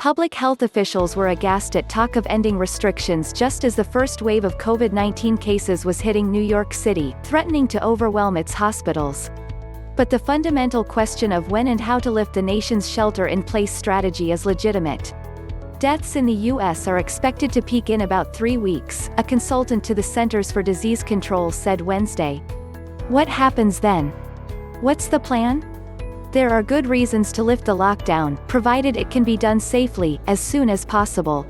Public health officials were aghast at talk of ending restrictions just as the first wave of COVID-19 cases was hitting New York City, threatening to overwhelm its hospitals. But the fundamental question of when and how to lift the nation's shelter-in-place strategy is legitimate. Deaths in the U.S. are expected to peak in about 3 weeks, a consultant to the Centers for Disease Control said Wednesday. What happens then? What's the plan? There are good reasons to lift the lockdown, provided it can be done safely, as soon as possible.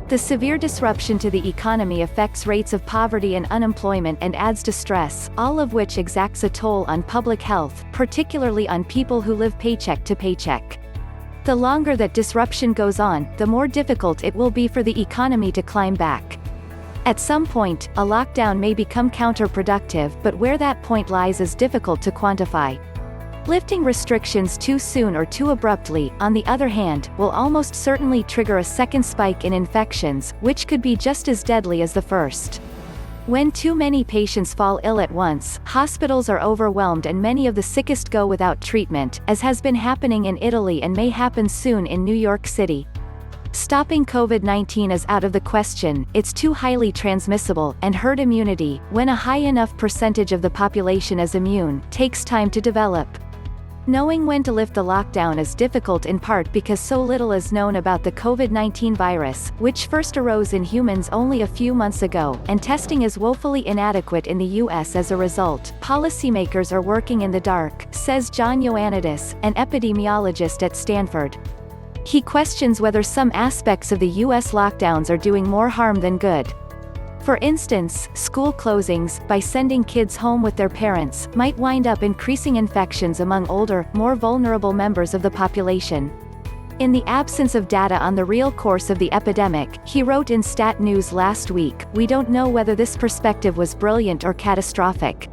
The severe disruption to the economy affects rates of poverty and unemployment and adds to stress, all of which exacts a toll on public health, particularly on people who live paycheck to paycheck. The longer that disruption goes on, the more difficult it will be for the economy to climb back. At some point, a lockdown may become counterproductive, but where that point lies is difficult to quantify. Lifting restrictions too soon or too abruptly, on the other hand, will almost certainly trigger a second spike in infections, which could be just as deadly as the first. When too many patients fall ill at once, hospitals are overwhelmed and many of the sickest go without treatment, as has been happening in Italy and may happen soon in New York City. Stopping COVID-19 is out of the question, it's too highly transmissible, and herd immunity, when a high enough percentage of the population is immune, takes time to develop. Knowing when to lift the lockdown is difficult in part because so little is known about the COVID-19 virus, which first arose in humans only a few months ago, and testing is woefully inadequate in the U.S. as a result. Policymakers are working in the dark, says John Ioannidis, an epidemiologist at Stanford. He questions whether some aspects of the U.S. lockdowns are doing more harm than good. For instance, school closings, by sending kids home with their parents, might wind up increasing infections among older, more vulnerable members of the population. In the absence of data on the real course of the epidemic, he wrote in Stat News last week, we don't know whether this perspective was brilliant or catastrophic.